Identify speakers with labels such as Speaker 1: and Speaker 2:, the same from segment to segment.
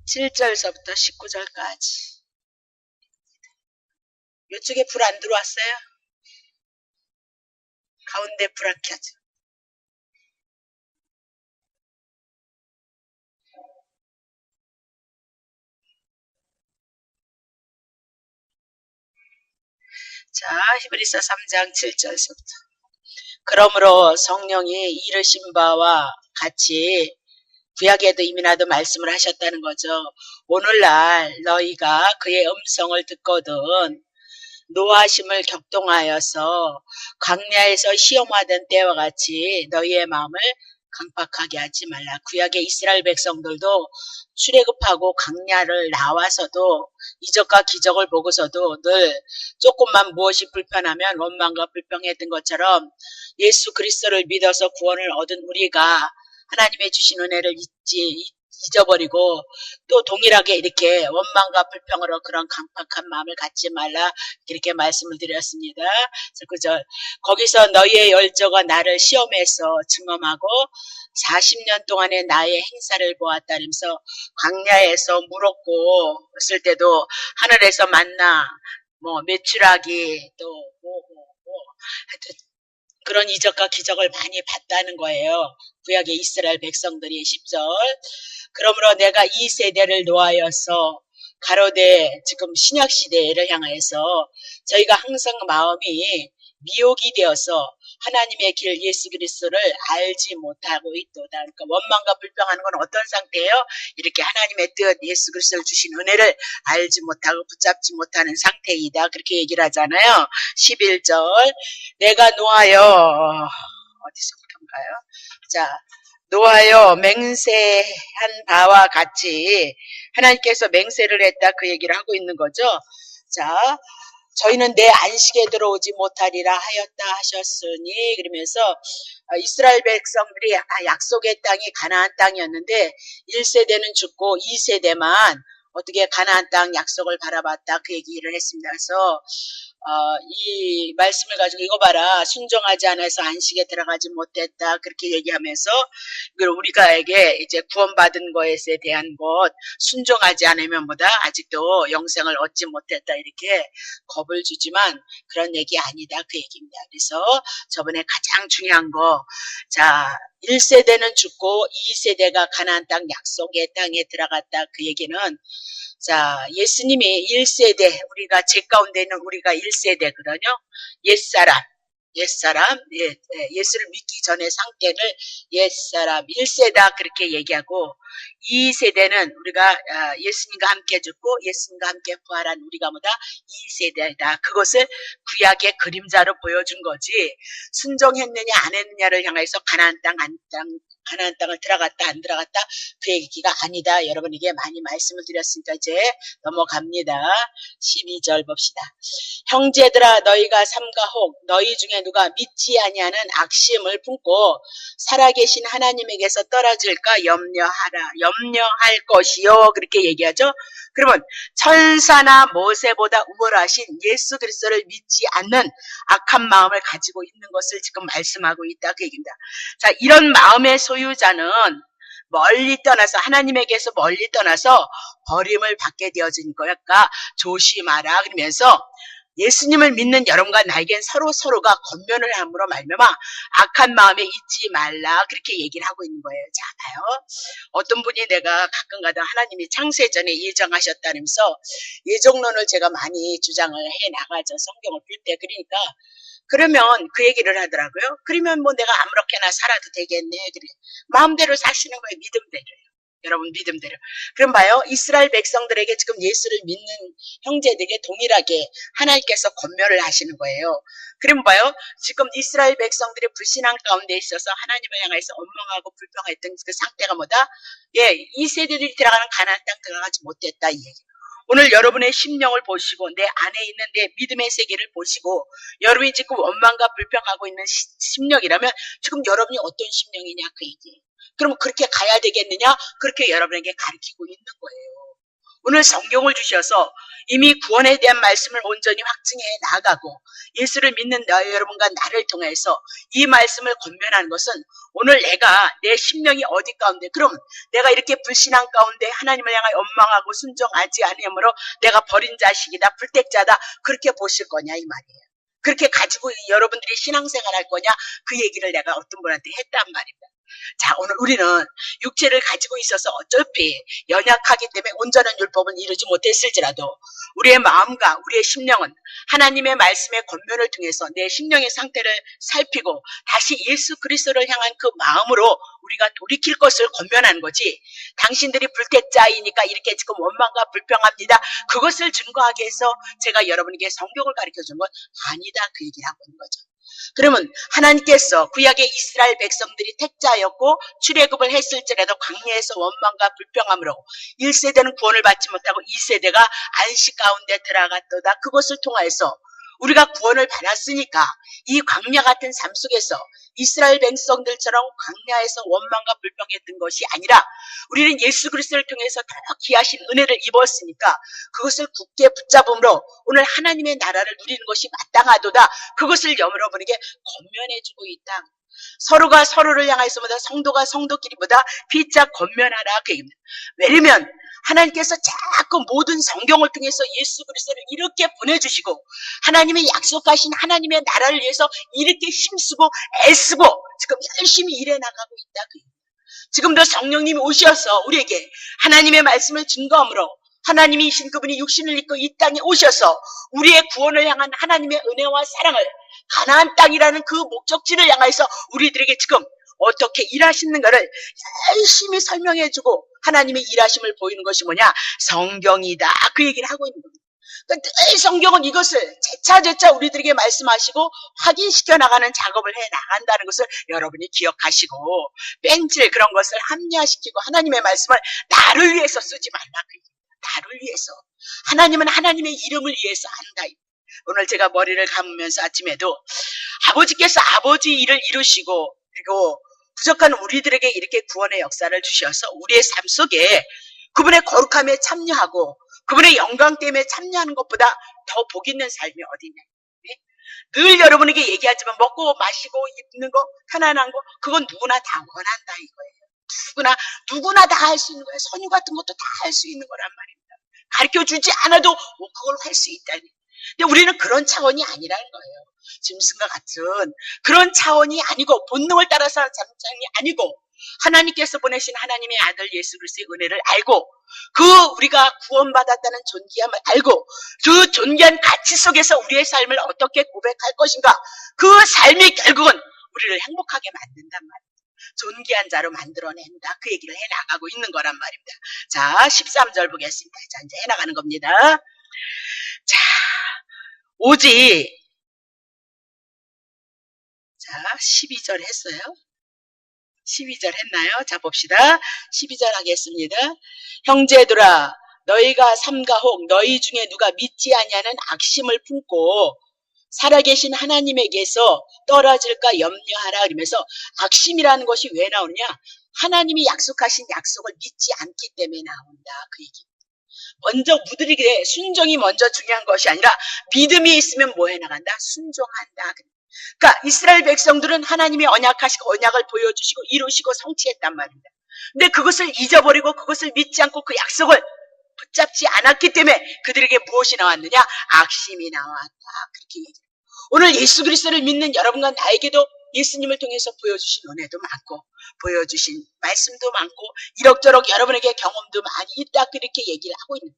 Speaker 1: 7절서부터 19절까지. 이쪽에 불 안 들어왔어요? 가운데 불 안 켜져. 자, 히브리서 3장 7절서부터. 그러므로 성령이 이르신 바와 같이 구약에도 이미 나도 말씀을 하셨다는 거죠. 오늘날 너희가 그의 음성을 듣거든 노하심을 격동하여서 광야에서 시험하던 때와 같이 너희의 마음을 강팍하게 하지 말라. 구약의 이스라엘 백성들도 출애굽하고 광야를 나와서도 이적과 기적을 보고서도 늘 조금만 무엇이 불편하면 원망과 불평했던 것처럼 예수 그리스도를 믿어서 구원을 얻은 우리가 하나님의 주신 은혜를 잊어버리고 또 동일하게 이렇게 원망과 불평으로 그런 강팍한 마음을 갖지 말라 이렇게 말씀을 드렸습니다. 그래서 거기서 너희의 열조가 나를 시험해서 증험하고 40년 동안의 나의 행사를 보았다면서 광야에서 물었고 있을 때도 하늘에서 만나 메추라기 또 하여튼 그런 이적과 기적을 많이 봤다는 거예요. 구약의 이스라엘 백성들이 10절. 그러므로 내가 이 세대를 놓아여서 가로되 지금 신약 시대를 향해서 저희가 항상 마음이 미혹이 되어서 하나님의 길 예수 그리스도를 알지 못하고 있도다. 그러니까 원망과 불평하는 건 어떤 상태예요? 이렇게 하나님의 뜻 예수 그리스도를 주신 은혜를 알지 못하고 붙잡지 못하는 상태이다. 그렇게 얘기를 하잖아요. 11절 내가 노하여 어디서부터인가요? 자, 노하여 맹세한 바와 같이 하나님께서 맹세를 했다 그 얘기를 하고 있는 거죠. 자, 저희는 내 안식에 들어오지 못하리라 하였다 하셨으니 그러면서 이스라엘 백성들이 약속의 땅이 가나안 땅이었는데 1세대는 죽고 2세대만 어떻게 가나안 땅 약속을 바라봤다 그 얘기를 했습니다. 그래서 이 말씀을 가지고 이거 봐라 순종하지 않아서 안식에 들어가지 못했다 그렇게 얘기하면서 우리가에게 이제 구원받은 것에 대한 것 순종하지 않으면 보다 아직도 영생을 얻지 못했다 이렇게 겁을 주지만 그런 얘기 아니다 그 얘기입니다. 그래서 저번에 가장 중요한 거 자 1세대는 죽고 2세대가 가나안 땅 약속의 땅에 들어갔다 그 얘기는 자, 예수님이 1세대, 우리가 제 가운데는 우리가 1세대거든요. 옛사람, 예수를 믿기 전의 상태를 옛사람, 1세다 그렇게 얘기하고 2세대는 우리가 예수님과 함께 죽고 예수님과 함께 부활한 우리가 뭐다? 2세대다. 그것을 구약의 그림자로 보여준 거지 순종했느냐 안 했느냐를 향해서 가나안 땅을 들어갔다 안 들어갔다 그 얘기가 아니다. 여러분에게 많이 말씀을 드렸으니까 이제 넘어갑니다. 12절 봅시다. 형제들아 너희가 삼가 혹 너희 중에 누가 믿지 아니하는 악심을 품고 살아계신 하나님에게서 떨어질까 염려할 것이요 그렇게 얘기하죠. 그러면 천사나 모세보다 우월하신 예수 그리스도를 믿지 않는 악한 마음을 가지고 있는 것을 지금 말씀하고 있다 그 얘기입니다. 자, 이런 마음의 소유자는 멀리 떠나서 하나님에게서 멀리 떠나서 버림을 받게 되어진 거니까 조심하라 그러면서 예수님을 믿는 여러분과 나에겐 서로가 권면을 함으로 말미암아 악한 마음에 있지 말라 그렇게 얘기를 하고 있는 거예요. 자, 봐요. 어떤 분이 내가 가끔가다 하나님이 창세 전에 예정하셨다면서 예정론을 제가 많이 주장을 해나가죠. 성경을 볼 때. 그러면 그 얘기를 하더라고요. 그러면 뭐 내가 아무렇게나 살아도 되겠네. 그래. 마음대로 사시는 거예요. 믿음대로요. 여러분 믿음대로. 그럼 봐요. 이스라엘 백성들에게 지금 예수를 믿는 형제들에게 동일하게 하나님께서 권면을 하시는 거예요. 그럼 봐요. 지금 이스라엘 백성들이 불신앙 가운데 있어서 하나님을 향해서 원망하고 불평했던 그 상태가 뭐다? 이 세대들이 들어가는 가나안 땅 들어가지 못했다 이 얘기. 오늘 여러분의 심령을 보시고 내 안에 있는 내 믿음의 세계를 보시고 여러분이 지금 원망과 불평하고 있는 심령이라면 지금 여러분이 어떤 심령이냐 그 얘기예요. 그럼 그렇게 가야 되겠느냐? 그렇게 여러분에게 가르치고 있는 거예요. 오늘 성경을 주셔서 이미 구원에 대한 말씀을 온전히 확증해 나가고 예수를 믿는 여러분과 나를 통해서 이 말씀을 권면하는 것은 오늘 내가 내 심령이 어디 가운데 그럼 내가 이렇게 불신앙 가운데 하나님을 향하여 원망하고 순종하지 않으므로 내가 버린 자식이다 불택자다 그렇게 보실 거냐 이 말이에요. 그렇게 가지고 여러분들이 신앙생활 할 거냐 그 얘기를 내가 어떤 분한테 했단 말입니다. 자, 오늘 우리는 육체를 가지고 있어서 어차피 연약하기 때문에 온전한 율법은 이루지 못했을지라도 우리의 마음과 우리의 심령은 하나님의 말씀의 권면을 통해서 내 심령의 상태를 살피고 다시 예수 그리스도를 향한 그 마음으로 우리가 돌이킬 것을 권면하는 거지. 당신들이 불택자이니까 이렇게 지금 원망과 불평합니다. 그것을 증거하기 위해서 제가 여러분에게 성경을 가르쳐준 건 아니다 그 얘기를 하고 있는 거죠. 그러면 하나님께서 구약의 이스라엘 백성들이 택자였고 출애굽을 했을지라도 광야에서 원망과 불평함으로 1세대는 구원을 받지 못하고 2세대가 안식 가운데 들어갔도다. 그것을 통하여서 우리가 구원을 받았으니까 이 광야 같은 삶 속에서 이스라엘 백성들처럼 광야에서 원망과 불평했던 것이 아니라 우리는 예수 그리스도를 통해서 더 귀하신 은혜를 입었으니까 그것을 굳게 붙잡음으로 오늘 하나님의 나라를 누리는 것이 마땅하도다. 그것을 여러분에게 권면해주고 있다. 서로가 서로를 향해서보다 성도가 성도끼리보다 피차 권면하라 그 얘기입니다. 왜냐면 하나님께서 자꾸 모든 성경을 통해서 예수 그리스도를 이렇게 보내주시고 하나님의 약속하신 하나님의 나라를 위해서 이렇게 힘쓰고 애쓰고 지금 열심히 일해 나가고 있다 그 얘기입니다. 지금도 성령님이 오셔서 우리에게 하나님의 말씀을 증거함으로 하나님이신 그분이 육신을 입고 이 땅에 오셔서 우리의 구원을 향한 하나님의 은혜와 사랑을 가나안 땅이라는 그 목적지를 향해서 우리들에게 지금 어떻게 일하시는가를 열심히 설명해주고 하나님의 일하심을 보이는 것이 뭐냐? 성경이다. 그 얘기를 하고 있는 겁니다. 그러니까 늘 성경은 이것을 재차 우리들에게 말씀하시고 확인시켜 나가는 작업을 해 나간다는 것을 여러분이 기억하시고 뺀질 그런 것을 합리화시키고 하나님의 말씀을 나를 위해서 쓰지 말라. 나를 위해서. 하나님은 하나님의 이름을 위해서 한다. 오늘 제가 머리를 감으면서 아침에도 아버지께서 아버지 일을 이루시고 그리고 부족한 우리들에게 이렇게 구원의 역사를 주셔서 우리의 삶 속에 그분의 거룩함에 참여하고 그분의 영광 때문에 참여하는 것보다 더 복 있는 삶이 어디 있냐. 네? 늘 여러분에게 얘기하지만 먹고 마시고 입는 거 편안한 거 그건 누구나 다 원한다 이거예요. 누구나 다 할 수 있는 거예요. 선유 같은 것도 다 할 수 있는 거란 말입니다. 가르쳐주지 않아도 그걸 할 수 있다니. 근데 우리는 그런 차원이 아니라는 거예요. 짐승과 같은 그런 차원이 아니고 본능을 따라서 잠장이 아니고 하나님께서 보내신 하나님의 아들 예수 그리스도의 은혜를 알고 그 우리가 구원받았다는 존귀함을 알고 그 존귀한 가치 속에서 우리의 삶을 어떻게 고백할 것인가 그 삶이 결국은 우리를 행복하게 만든단 말입니다. 존귀한 자로 만들어낸다. 그 얘기를 해나가고 있는 거란 말입니다. 자 13절 보겠습니다. 자 이제 해나가는 겁니다. 자 오직 자 12절 했어요. 12절 했나요? 자 봅시다. 12절 하겠습니다. 형제들아 너희가 삼가혹 너희 중에 누가 믿지 아니하는 악심을 품고 살아계신 하나님에게서 떨어질까 염려하라 그러면서 악심이라는 것이 왜 나오느냐? 하나님이 약속하신 약속을 믿지 않기 때문에 나온다. 그 얘기. 먼저 무드리게 순종이 먼저 중요한 것이 아니라 믿음이 있으면 뭐 해나간다? 순종한다. 그러니까 이스라엘 백성들은 하나님이 언약하시고 언약을 보여주시고 이루시고 성취했단 말입니다. 근데 그것을 잊어버리고 그것을 믿지 않고 그 약속을 붙잡지 않았기 때문에 그들에게 무엇이 나왔느냐? 악심이 나왔다. 그렇게 얘기해요. 오늘 예수 그리스도를 믿는 여러분과 나에게도 예수님을 통해서 보여주신 은혜도 많고 보여주신 말씀도 많고 이럭저럭 여러분에게 경험도 많이 있다. 그렇게 얘기를 하고 있는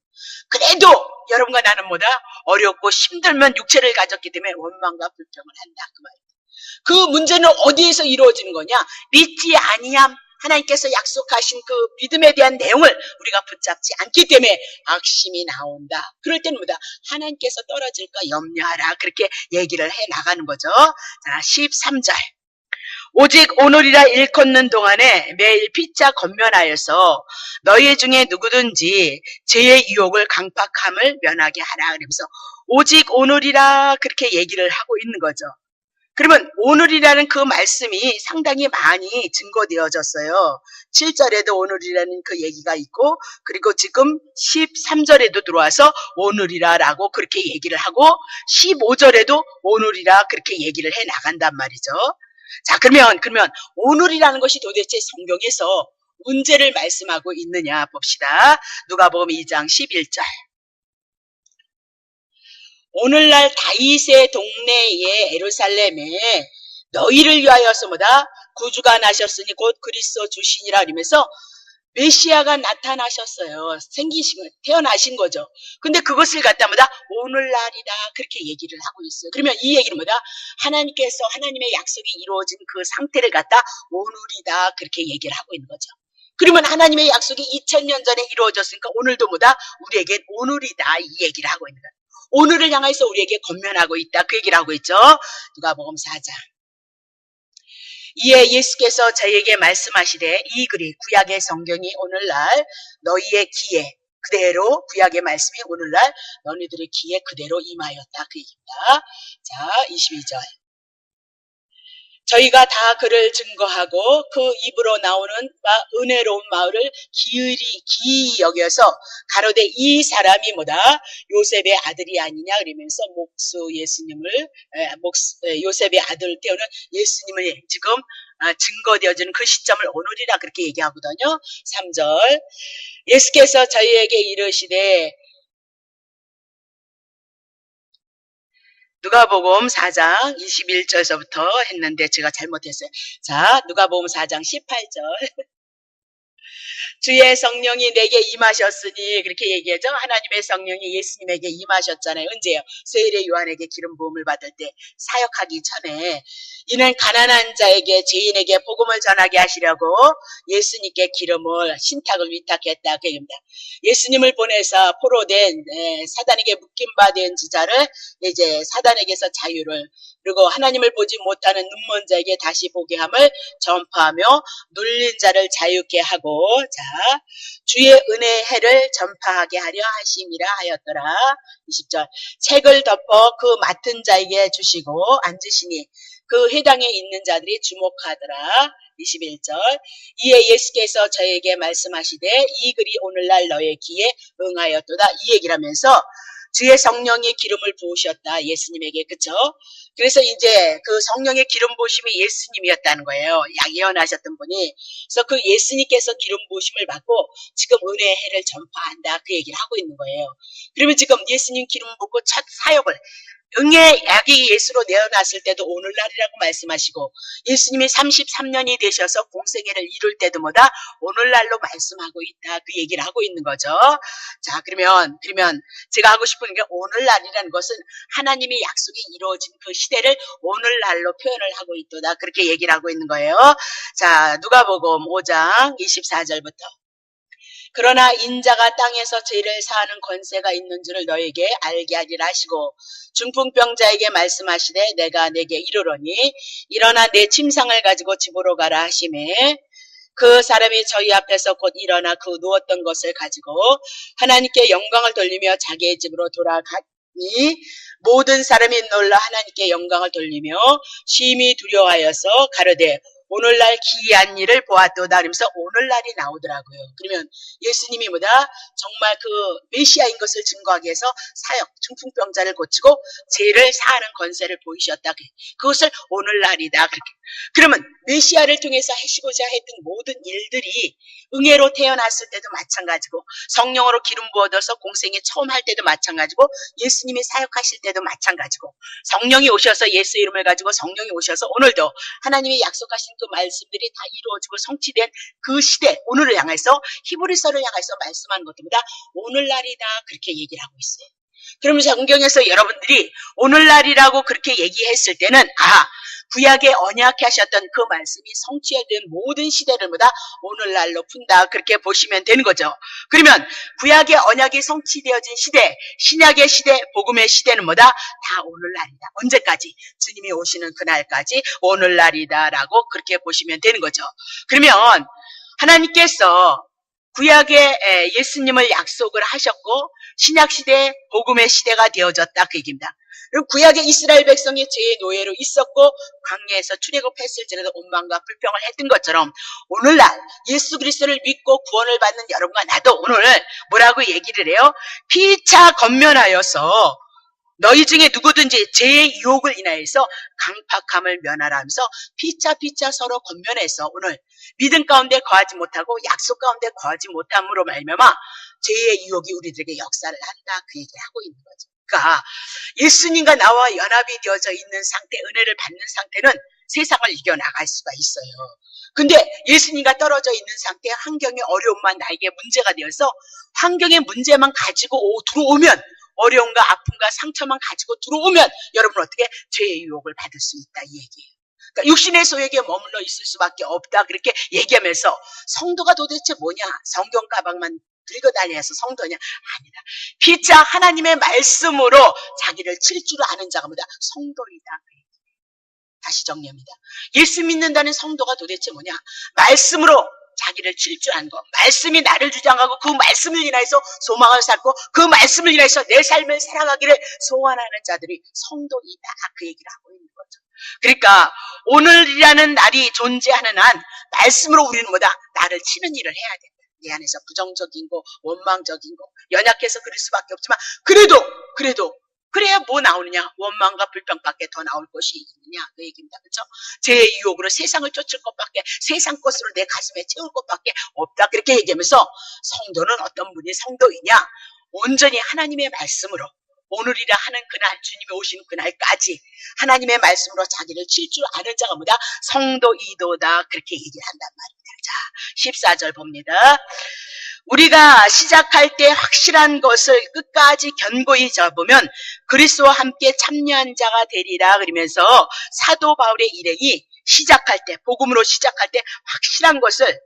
Speaker 1: 그래도 여러분과 나는 뭐다? 어렵고 힘들면 육체를 가졌기 때문에 원망과 불평을 한다. 그 말입니다. 그 문제는 어디에서 이루어지는 거냐? 믿지 아니함. 하나님께서 약속하신 그 믿음에 대한 내용을 우리가 붙잡지 않기 때문에 악심이 나온다. 그럴 때는 뭐다? 하나님께서 떨어질까 염려하라. 그렇게 얘기를 해 나가는 거죠. 자, 13절. 오직 오늘이라 일컫는 동안에 매일 피차 건면하여서 너희 중에 누구든지 죄의 유혹을 강팍함을 면하게 하라. 그러면서 오직 오늘이라 그렇게 얘기를 하고 있는 거죠. 그러면 오늘이라는 그 말씀이 상당히 많이 증거되어졌어요. 7절에도 오늘이라는 그 얘기가 있고, 그리고 지금 13절에도 들어와서 오늘이라라고 그렇게 얘기를 하고, 15절에도 오늘이라 그렇게 얘기를 해 나간단 말이죠. 자, 그러면 오늘이라는 것이 도대체 성경에서 언제를 말씀하고 있느냐 봅시다. 누가복음 2장 11절. 오늘날 다윗의 동네에 에루살렘에 너희를 위하여서 뭐다? 구주가 나셨으니 곧 그리스도 주시니라 이러면서 메시아가 나타나셨어요. 태어나신 거죠. 근데 그것을 갖다 뭐다? 오늘날이다. 그렇게 얘기를 하고 있어요. 그러면 이 얘기는 뭐다? 하나님께서 하나님의 약속이 이루어진 그 상태를 갖다 오늘이다. 그렇게 얘기를 하고 있는 거죠. 그러면 하나님의 약속이 2000년 전에 이루어졌으니까 오늘도 뭐다? 우리에겐 오늘이다. 이 얘기를 하고 있는 거예요. 오늘을 향해서 우리에게 권면하고 있다. 그 얘기를 하고 있죠. 누가복음 4장. 이에 예수께서 저희에게 말씀하시되 이 글이 구약의 성경이 오늘날 너희의 귀에 그대로 구약의 말씀이 오늘날 너희들의 귀에 그대로 임하였다. 그 얘기입니다. 자, 22절. 저희가 다 그를 증거하고 그 입으로 나오는 은혜로운 말을 기이 여겨서 가로되 이 사람이 뭐다? 요셉의 아들이 아니냐 그러면서 요셉의 아들을 태우는 예수님을 지금 증거되어지는 그 시점을 오늘이라 그렇게 얘기하거든요. 3절. 예수께서 저희에게 이르시되 누가복음 4장 21절서부터 했는데 제가 잘못했어요. 자, 누가복음 4장 18절. 주의 성령이 내게 임하셨으니 그렇게 얘기하죠. 하나님의 성령이 예수님에게 임하셨잖아요. 언제요? 세일의 요한에게 기름 부음을 받을 때 사역하기 전에 이는 가난한 자에게 죄인에게 복음을 전하게 하시려고 예수님께 기름을 신탁을 위탁했다. 그 얘기입니다. 예수님을 보내서 포로된 사단에게 묶임받은 자를 이제 사단에게서 자유를 그리고 하나님을 보지 못하는 눈먼 자에게 다시 보게 함을 전파하며 눌린 자를 자유케 하고 자 주의 은혜의 해를 전파하게 하려 하심이라 하였더라. 20절. 책을 덮어 그 맡은 자에게 주시고 앉으시니 그 회당에 있는 자들이 주목하더라. 21절. 이에 예수께서 저에게 말씀하시되 이 글이 오늘날 너의 귀에 응하였도다. 이 얘기를 하면서 주의 성령의 기름을 부으셨다. 예수님에게. 그쵸? 그래서 이제 그 성령의 기름 부으심이 예수님이었다는 거예요. 예언하셨던 분이. 그래서 그 예수님께서 기름 부으심을 받고 지금 은혜의 해를 전파한다. 그 얘기를 하고 있는 거예요. 그러면 지금 예수님 기름 붓고 첫 사역을 응의 아기 예수로 내어놨을 때도 오늘날이라고 말씀하시고 예수님이 33년이 되셔서 공생애를 이룰 때도 뭐다? 오늘날로 말씀하고 있다. 그 얘기를 하고 있는 거죠. 자, 그러면 제가 하고 싶은 게 오늘날이라는 것은 하나님의 약속이 이루어진 그 시대를 오늘날로 표현을 하고 있도다. 그렇게 얘기를 하고 있는 거예요. 자, 누가복음 5장 24절부터. 그러나 인자가 땅에서 죄를 사하는 권세가 있는 줄을 너에게 알게 하리라 하시고 중풍병자에게 말씀하시되 내가 내게 이르노니 일어나 내 침상을 가지고 집으로 가라 하시매 그 사람이 저희 앞에서 곧 일어나 그 누웠던 것을 가지고 하나님께 영광을 돌리며 자기의 집으로 돌아가니 모든 사람이 놀라 하나님께 영광을 돌리며 심히 두려워하여서 가로되 오늘날 기이한 일을 보았도다. 그러면서 오늘날이 나오더라고요. 그러면 예수님이 뭐다? 정말 그 메시아인 것을 증거하기 위해서 사역, 중풍병자를 고치고 죄를 사하는 권세를 보이셨다. 그것을 오늘날이다. 그렇게. 그러면 메시아를 통해서 하시고자 했던 모든 일들이 응애로 태어났을 때도 마찬가지고 성령으로 기름 부어져서 공생애 처음 할 때도 마찬가지고 예수님이 사역하실 때도 마찬가지고 성령이 오셔서 예수 이름을 가지고 성령이 오셔서 오늘도 하나님이 약속하신 그 말씀들이 다 이루어지고 성취된 그 시대 오늘을 향해서 히브리서를 향해서 말씀하는 것보다 오늘날이다 그렇게 얘기를 하고 있어요. 그러면서 성경에서 여러분들이 오늘날이라고 그렇게 얘기했을 때는 구약에 언약해 하셨던 그 말씀이 성취된 모든 시대를 보다 오늘날로 푼다. 그렇게 보시면 되는 거죠. 그러면 구약의 언약이 성취되어진 시대, 신약의 시대, 복음의 시대는 뭐다? 다 오늘날이다. 언제까지? 주님이 오시는 그날까지 오늘날이다라고 그렇게 보시면 되는 거죠. 그러면 하나님께서 구약에 예수님을 약속을 하셨고 신약시대 복음의 시대가 되어졌다 그 얘기입니다. 그리고 구약의 이스라엘 백성이 죄의 노예로 있었고 광야에서 출애굽했을지라도 원망과 불평을 했던 것처럼 오늘날 예수 그리스도를 믿고 구원을 받는 여러분과 나도 오늘 뭐라고 얘기를 해요? 피차 건면하여서 너희 중에 누구든지 죄의 유혹을 인하여서 강팍함을 면하라 하면서 피차 서로 건면해서 오늘 믿음 가운데 거하지 못하고 약속 가운데 거하지 못함으로 말미암아 죄의 유혹이 우리들에게 역사를 한다 그 얘기를 하고 있는 거죠. 그러니까 예수님과 나와 연합이 되어져 있는 상태, 은혜를 받는 상태는 세상을 이겨나갈 수가 있어요. 근데 예수님과 떨어져 있는 상태, 환경의 어려움만 나에게 문제가 되어서 환경의 문제만 가지고 들어오면 어려움과 아픔과 상처만 가지고 들어오면 여러분 어떻게 죄의 유혹을 받을 수 있다 이 얘기예요. 그러니까 육신의 소욕에 머물러 있을 수밖에 없다 그렇게 얘기하면서 성도가 도대체 뭐냐? 성경 가방만 들고 다녀서 성도냐? 아니다. 피차 하나님의 말씀으로 자기를 칠 줄 아는 자가 뭐다? 성도이다. 다시 정리합니다. 예수 믿는다는 성도가 도대체 뭐냐? 말씀으로 자기를 칠 줄 아는 거. 말씀이 나를 주장하고 그 말씀을 인하여서 소망을 쌓고 그 말씀을 인하여서 내 삶을 살아가기를 소원하는 자들이 성도이다. 그 얘기를 하고 있는 거죠. 그러니까 오늘이라는 날이 존재하는 한 말씀으로 우리는 뭐다? 나를 치는 일을 해야 된다. 내 안에서 부정적인 거, 원망적인 거, 연약해서 그럴 수밖에 없지만 그래도 그래야 뭐 나오느냐? 원망과 불평밖에 더 나올 것이 있느냐? 그 얘기입니다. 그렇죠? 제 유혹으로 세상을 쫓을 것밖에, 세상 것으로 내 가슴에 채울 것밖에 없다. 그렇게 얘기하면서 성도는 어떤 분이 성도이냐? 온전히 하나님의 말씀으로 오늘이라 하는 그날, 주님이 오신 그날까지 하나님의 말씀으로 자기를 칠 줄 아는 자가 뭐다? 성도이도다. 그렇게 얘기를 한단 말입니다. 자, 14절 봅니다. 우리가 시작할 때 확실한 것을 끝까지 견고히 잡으면 그리스도와 함께 참여한 자가 되리라. 그러면서 사도 바울의 일행이 시작할 때, 복음으로 시작할 때 확실한 것을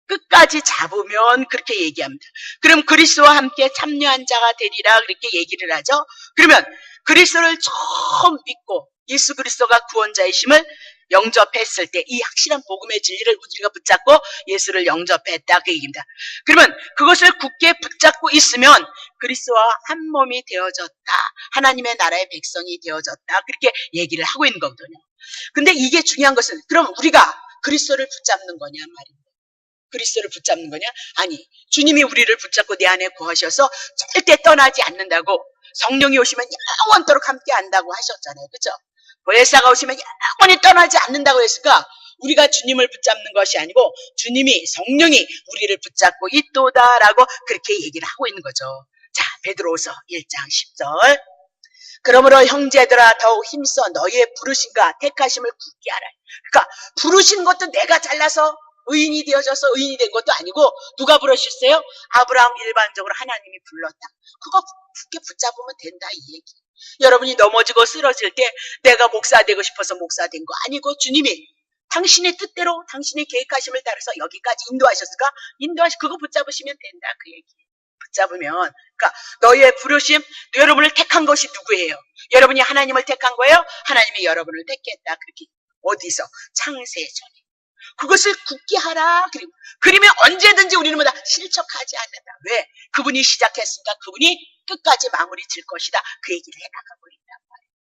Speaker 1: 끝까지 잡으면 그렇게 얘기합니다. 그럼 그리스도와 함께 참여한 자가 되리라 그렇게 얘기를 하죠. 그러면 그리스도를 처음 믿고 예수 그리스도가 구원자이심을 영접했을 때 이 확실한 복음의 진리를 우리가 붙잡고 예수를 영접했다 그 얘기입니다. 그러면 그것을 굳게 붙잡고 있으면 그리스도와 한 몸이 되어졌다. 하나님의 나라의 백성이 되어졌다. 그렇게 얘기를 하고 있는 거거든요. 근데 이게 중요한 것은 그럼 우리가 그리스도를 붙잡는 거냐 말입니다. 그리스도를 붙잡는 거냐? 아니, 주님이 우리를 붙잡고 내 안에 거하셔서 절대 떠나지 않는다고 성령이 오시면 영원토록 함께 한다고 하셨잖아요. 그렇죠? 보혜사가 오시면 영원히 떠나지 않는다고 했으니까 우리가 주님을 붙잡는 것이 아니고 주님이 성령이 우리를 붙잡고 있도다라고 그렇게 얘기를 하고 있는 거죠. 자, 베드로후서 1장 10절. 그러므로 형제들아 더욱 힘써 너희의 부르심과 택하심을 굳게 하라. 그러니까 부르신 것도 내가 잘나서 의인이 되어져서 의인이 된 것도 아니고 누가 부르셨어요? 아브라함 일반적으로 하나님이 불렀다. 그거 굳게 붙잡으면 된다 이 얘기. 여러분이 넘어지고 쓰러질 때 내가 목사 되고 싶어서 목사 된 거 아니고 주님이 당신의 뜻대로 당신의 계획하심을 따라서 여기까지 인도하셨을까? 그거 붙잡으시면 된다 그 얘기. 붙잡으면 그러니까 너희의 부르심, 여러분을 택한 것이 누구예요? 여러분이 하나님을 택한 거예요? 하나님이 여러분을 택했다. 그렇게 어디서? 창세전에. 그것을 굳게 하라. 그러면 언제든지 우리는 뭐다? 실족하지 않는다. 왜? 그분이 시작했으니까 그분이 끝까지 마무리 질 것이다. 그 얘기를 해나가고 있단 말이에요.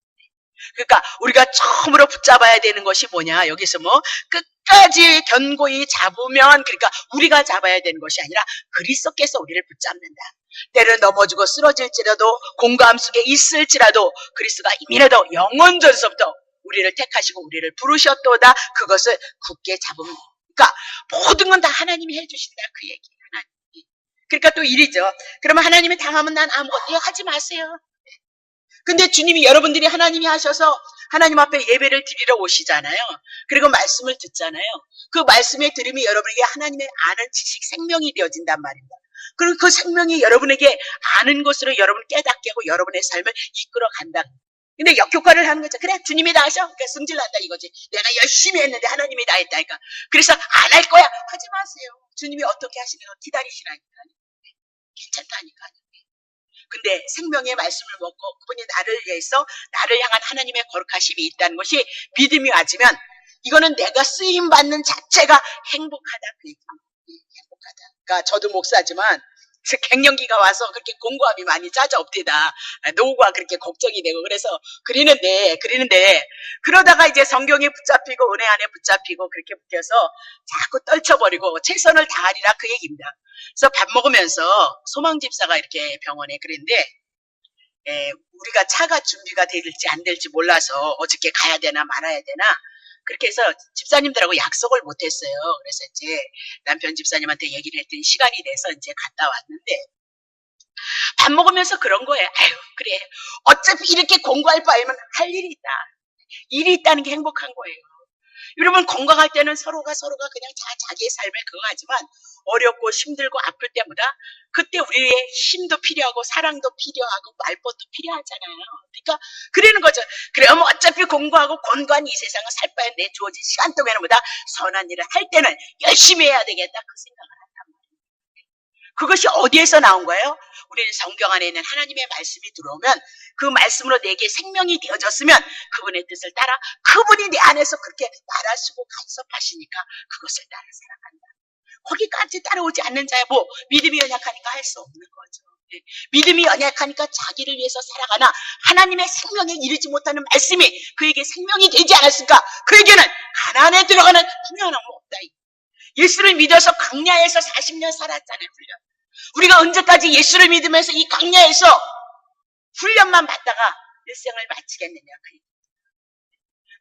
Speaker 1: 그러니까 우리가 처음으로 붙잡아야 되는 것이 뭐냐? 여기서 뭐 끝까지 견고히 잡으면 그러니까 우리가 잡아야 되는 것이 아니라 그리스도께서 우리를 붙잡는다. 때를 넘어지고 쓰러질지라도 공감 속에 있을지라도 그리스도가 이미라도 영원전서부터 우리를 택하시고 우리를 부르셨도다. 그것을 굳게 잡으면 그러니까 모든 건 다 하나님이 해주신다. 그 얘기 하나님이. 그러니까 또 일이죠. 그러면 하나님이 당하면 난 아무것도 하지 마세요. 근데 주님이 여러분들이 하나님이 하셔서 하나님 앞에 예배를 드리러 오시잖아요. 그리고 말씀을 듣잖아요. 그 말씀의 들음이 여러분에게 하나님의 아는 지식 생명이 되어진단 말입니다. 그리고 그 생명이 여러분에게 아는 것으로 여러분을 깨닫게 하고 여러분의 삶을 이끌어 간다. 근데 역효과를 하는 거죠. 그래 주님이 다 하셔. 그러니까 승질난다 이거지. 내가 열심히 했는데 하나님이 다 했다니까. 그래서 안 할 거야. 하지 마세요. 주님이 어떻게 하시는 거 기다리시라니까요. 괜찮다니까요. 근데 생명의 말씀을 먹고 그분이 나를 위해서 나를 향한 하나님의 거룩하심이 있다는 것이 믿음이 와지면 이거는 내가 쓰임받는 자체가 행복하다 그 얘기입니다. 그러니까 저도 목사지만 갱년기가 와서 그렇게 공고함이 많이 찾아옵니다. 노후가 그렇게 걱정이 되고 그래서 그리는데 그러다가 이제 성경에 붙잡히고 은혜 안에 붙잡히고 그렇게 붙여서 자꾸 떨쳐버리고 최선을 다하리라 그 얘기입니다. 그래서 밥 먹으면서 소망집사가 이렇게 병원에 그랬는데 우리가 차가 준비가 될지 안 될지 몰라서 어저께 가야 되나 말아야 되나 그렇게 해서 집사님들하고 약속을 못했어요. 그래서 이제 남편 집사님한테 얘기를 했더니 시간이 돼서 이제 갔다 왔는데 밥 먹으면서 그런 거예요. 아유 그래 어차피 이렇게 공부할 바에는 할 일이 있다. 일이 있다는 게 행복한 거예요. 여러분 건강할 때는 서로가 그냥 자기의 삶에 그거 하지만 어렵고 힘들고 아플 때마다 그때 우리의 힘도 필요하고 사랑도 필요하고 말벗도 필요하잖아요. 그러니까 그러는 거죠. 그럼 어차피 공부하고 권고한 이 세상을 살 바에 내 주어진 시간 동안보다 선한 일을 할 때는 열심히 해야 되겠다 그 생각을 한단 말이에요. 그것이 어디에서 나온 거예요? 우리는 성경 안에 있는 하나님의 말씀이 들어오면 그 말씀으로 내게 생명이 되어졌으면 그분의 뜻을 따라 그분이 내 안에서 그렇게 말하시고 간섭하시니까 그것을 따라 살아간다. 거기까지 따라오지 않는 자야 뭐 믿음이 연약하니까 할 수 없는 거죠. 믿음이 연약하니까 자기를 위해서 살아가나 하나님의 생명에 이르지 못하는 말씀이 그에게 생명이 되지 않았을까? 그에게는 가나안에 들어가는 풍요함은 없다. 예수를 믿어서 광야에서 40년 살았잖아요. 훈련. 우리가 언제까지 예수를 믿으면서 이 광야에서 훈련만 받다가 일생을 마치겠느냐.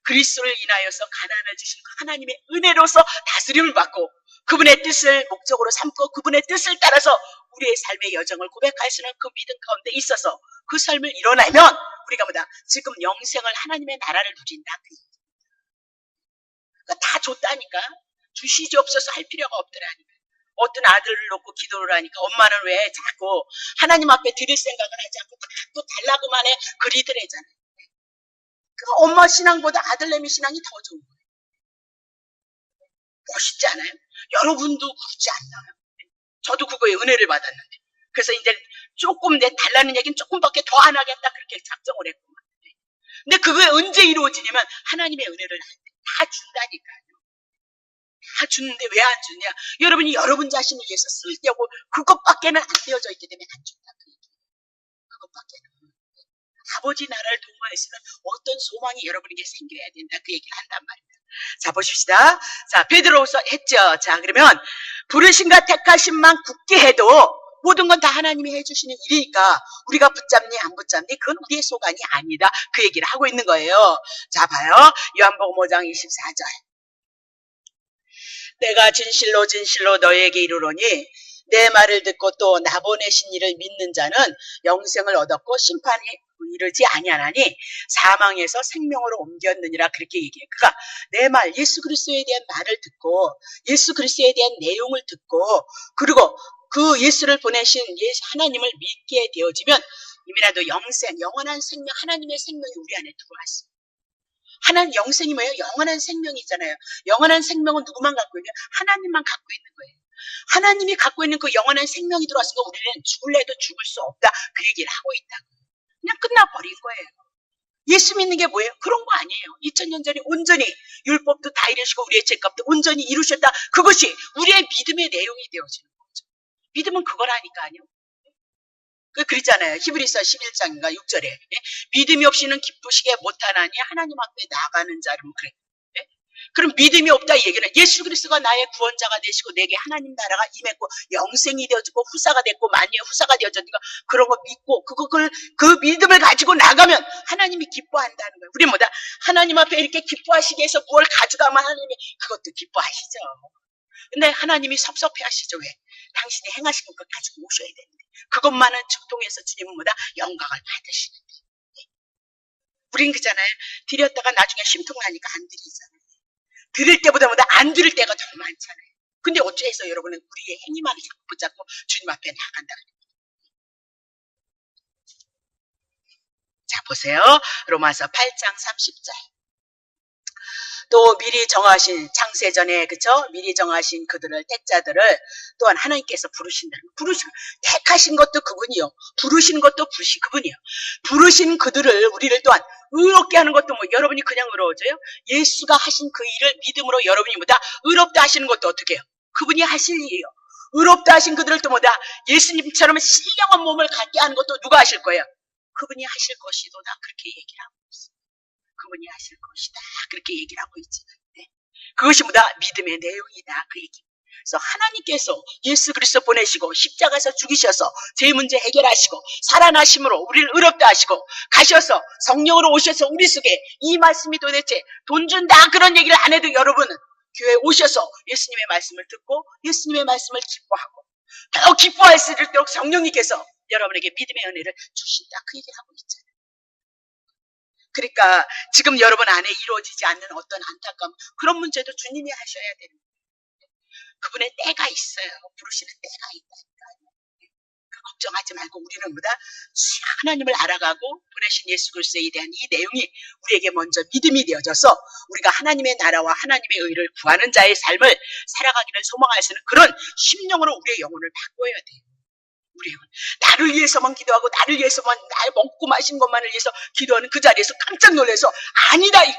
Speaker 1: 그리스도를 인하여서 가난을 주신 하나님의 은혜로서 다스림을 받고 그분의 뜻을 목적으로 삼고 그분의 뜻을 따라서 우리의 삶의 여정을 고백할 수 있는 그 믿음 가운데 있어서 그 삶을 이뤄내면 우리가 뭐다? 지금 영생을 하나님의 나라를 누린다. 그러니까 다 줬다니까. 주시지없어서 할 필요가 없더라니까. 어떤 아들을 놓고 기도를 하니까 엄마는 왜 자꾸 하나님 앞에 드릴 생각을 하지 않고 자꾸 달라고만 해 그리더래잖아요. 그 엄마 신앙보다 아들내미 신앙이 더 좋은 거예요. 멋있지 않아요? 여러분도 그렇지 않나요? 저도 그거에 은혜를 받았는데 그래서 이제 조금 내 달라는 얘기는 조금밖에 더 안 하겠다 그렇게 작정을 했구만. 근데 그게 언제 이루어지냐면 하나님의 은혜를 다 준다니까요. 다 주는데 왜 안 주냐? 여러분이 여러분 자신을 위해서 쓸 때고 그것밖에는 안 되어져 있기 때문에 안 준다. 그것밖에는. 아버지 나라를 동거했으면 어떤 소망이 여러분에게 생겨야 된다. 그 얘기를 한단 말입니다. 자, 보십시다. 자, 베드로서 했죠. 자, 그러면 부르심과 택하심만 굳게 해도 모든 건 다 하나님이 해주시는 일이니까 우리가 붙잡니 안 붙잡니 그건 우리의 소관이 아니다. 그 얘기를 하고 있는 거예요. 자, 봐요. 요한복음 5장 24절. 내가 진실로 너에게 이르노니 내 말을 듣고 또 나 보내신 이를 믿는 자는 영생을 얻었고 심판에 이르지 아니하나니 사망에서 생명으로 옮겼느니라 그렇게 얘기해요. 그러니까 내 말 예수 그리스도에 대한 말을 듣고 예수 그리스도에 대한 내용을 듣고 그리고 그 예수를 보내신 하나님을 믿게 되어지면 이미라도 영원한 생명 하나님의 생명이 우리 안에 들어왔어요. 하나님 영생이 뭐예요? 영원한 생명이잖아요. 영원한 생명은 누구만 갖고 있냐? 하나님만 갖고 있는 거예요. 하나님이 갖고 있는 그 영원한 생명이 들어왔으니까 우리는 죽을래도 죽을 수 없다. 그 얘기를 하고 있다고. 그냥 끝나버린 거예요. 예수 믿는 게 뭐예요? 그런 거 아니에요. 2000년 전에 온전히 율법도 다 이루시고 우리의 죄값도 온전히 이루셨다. 그것이 우리의 믿음의 내용이 되어지는 거죠. 믿음은 그거라니까요. 그랬잖아요. 히브리서 11장인가 6절에 믿음이 없이는 기쁘시게 못하나니 하나님 앞에 나가는 자는 그래. 그럼 믿음이 없다 이 얘기는 예수 그리스도가 나의 구원자가 되시고 내게 하나님 나라가 임했고 영생이 되어지고 후사가 됐고 만유의 후사가 되어졌으니까 그런 거 믿고 그 믿음을 가지고 나가면 하나님이 기뻐한다는 거예요. 우리 뭐다? 하나님 앞에 이렇게 기뻐하시게 해서 뭘 가져가면 하나님이 그것도 기뻐하시죠. 근데 하나님이 섭섭해 하시죠. 왜? 당신이 행하신 것 가지고 오셔야 되는데 그것만은 통해서 주님은 뭐다? 영광을 받으시는데 우린 그잖아요. 드렸다가 나중에 심통나니까 안 드리잖아요. 드릴 때보다 안 드릴 때가 더 많잖아요. 근데 어째서 여러분은 우리의 행위만 자꾸 붙잡고 주님 앞에 나간다. 자, 보세요. 로마서 8장 30절. 또 미리 정하신 창세전에 그쵸? 미리 정하신 그들을 택자들을 또한 하나님께서 택하신 것도 그분이요. 부르신 것도 그분이요. 부르신 그들을 우리를 또한 의롭게 하는 것도 여러분이 그냥 의로워져요? 예수가 하신 그 일을 믿음으로 여러분이 의롭다 하시는 것도 어떻게 해요? 그분이 하실 일이에요. 의롭다 하신 그들을 또 뭐다? 예수님처럼 신령한 몸을 갖게 하는 것도 누가 하실 거예요? 그분이 하실 것이도다. 그렇게 얘기를 하고 있어요. 그분이 하실 것이다. 그렇게 얘기를 하고 있지. 네. 그것이 뭐다? 믿음의 내용이다. 그 얘기. 그래서 하나님께서 예수 그리스도 보내시고 십자가에서 죽이셔서 제 문제 해결하시고 살아나심으로 우리를 의롭다 하시고 가셔서 성령으로 오셔서 우리 속에 이 말씀이 도대체 돈 준다 그런 얘기를 안 해도 여러분은 교회에 오셔서 예수님의 말씀을 듣고 예수님의 말씀을 기뻐하고 더 기뻐할 수 있도록 성령님께서 여러분에게 믿음의 은혜를 주신다. 그 얘기를 하고 있잖아요. 그러니까 지금 여러분 안에 이루어지지 않는 어떤 안타까움 그런 문제도 주님이 하셔야 되는 거예요. 그분의 때가 있어요. 부르시는 때가 있다니까요. 그 걱정하지 말고 우리는 뭐다? 하나님을 알아가고 보내신 예수 그리스도에 대한 이 내용이 우리에게 먼저 믿음이 되어져서 우리가 하나님의 나라와 하나님의 의를 구하는 자의 삶을 살아가기를 소망할 수 있는 그런 심령으로 우리의 영혼을 바꿔야 돼요. 우리 영혼. 나를 위해서만 기도하고 나를 위해서만 날 먹고 마신 것만을 위해서 기도하는 그 자리에서 깜짝 놀라서 아니다 이게.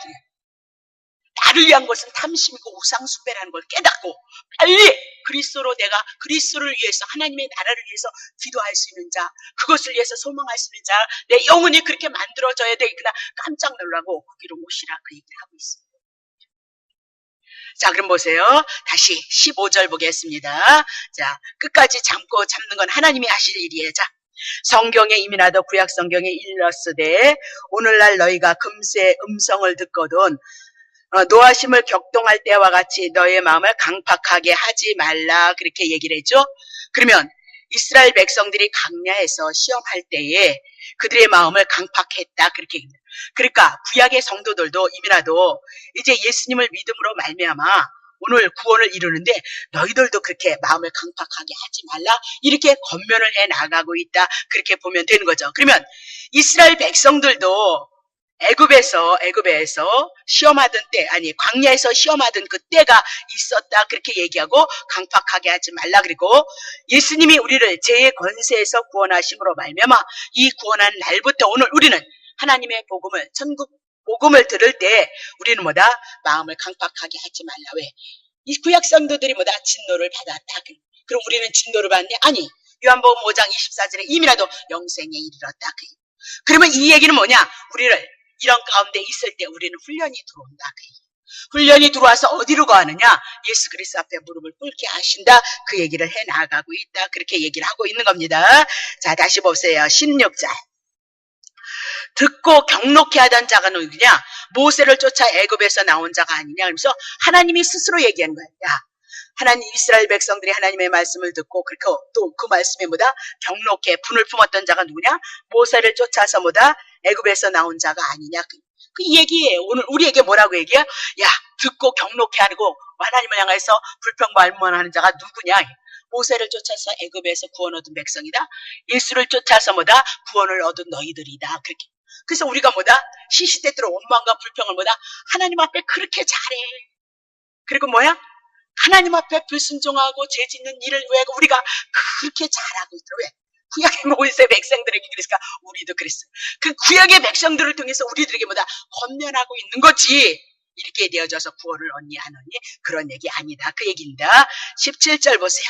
Speaker 1: 나를 위한 것은 탐심이고 우상숭배라는 걸 깨닫고 빨리 그리스도로 내가 그리스도를 위해서 하나님의 나라를 위해서 기도할 수 있는 자 그것을 위해서 소망할 수 있는 자 내 영혼이 그렇게 만들어져야 되겠구나 깜짝 놀라고 거기로 오시라 그 얘기를 하고 있습니다. 자 그럼 보세요. 다시 15절 보겠습니다. 자 끝까지 참고 참는 건 하나님이 하실 일이에요. 자 성경에 이미 나도 구약 성경에 일렀으되 오늘날 너희가 금세 음성을 듣거든 노하심을 격동할 때와 같이 너의 마음을 강팍하게 하지 말라 그렇게 얘기를 했죠. 그러면 이스라엘 백성들이 강야에서 시험할 때에 그들의 마음을 강팍했다 그렇게 얘기합니다. 그러니까 구약의 성도들도 이미라도 이제 예수님을 믿음으로 말미암아 오늘 구원을 이루는데 너희들도 그렇게 마음을 강팍하게 하지 말라 이렇게 권면을 해 나가고 있다 그렇게 보면 되는 거죠. 그러면 이스라엘 백성들도 애굽에서 시험하던 때 아니 광야에서 시험하던 그 때가 있었다 그렇게 얘기하고 강팍하게 하지 말라 그리고 예수님이 우리를 죄의 권세에서 구원하심으로 말미암아 이 구원한 날부터 오늘 우리는 하나님의 복음을 천국 복음을 들을 때 우리는 뭐다 마음을 강팍하게 하지 말라 왜 이 구약 성도들이 뭐다 진노를 받았다 그럼 우리는 진노를 받네 아니 요한복음 5장 24절에 이미라도 영생에 이르렀다 그러면 이 얘기는 뭐냐 우리를 이런 가운데 있을 때 우리는 훈련이 들어온다. 훈련이 들어와서 어디로 가느냐? 예수 그리스도 앞에 무릎을 꿇게 하신다. 그 얘기를 해 나가고 있다. 그렇게 얘기를 하고 있는 겁니다. 자 다시 보세요. 16절. 듣고 경록해 하던 자가 누구냐? 모세를 쫓아 애굽에서 나온 자가 아니냐? 그러면서 하나님이 스스로 얘기한 거야. 야, 하나님 이스라엘 백성들이 하나님의 말씀을 듣고 그렇게 또 그 말씀에 뭐다? 경록해 분을 품었던 자가 누구냐? 모세를 쫓아서 뭐다? 애굽에서 나온 자가 아니냐? 그 얘기예요. 오늘 우리에게 뭐라고 얘기해? 야, 듣고 경록해 하고 하나님을 향해서 불평발문하는 자가 누구냐? 모세를 쫓아서 애굽에서 구원 얻은 백성이다. 예수를 쫓아서 뭐다? 구원을 얻은 너희들이다. 그렇게. 그래서 우리가 뭐다? 시시때때로 원망과 불평을 뭐다? 하나님 앞에 그렇게 잘해. 그리고 뭐야? 하나님 앞에 불순종하고 죄 짓는 일을 왜 우리가 그렇게 잘하고 있더라. 왜? 구약의 모세 백성들에게 그랬을까? 우리도 그랬어. 그 구약의 백성들을 통해서 우리들에게 뭐다? 권면하고 있는 거지. 이렇게 되어져서 구원을 얻니 안 얻니? 그런 얘기 아니다. 그 얘기입니다. 17절 보세요.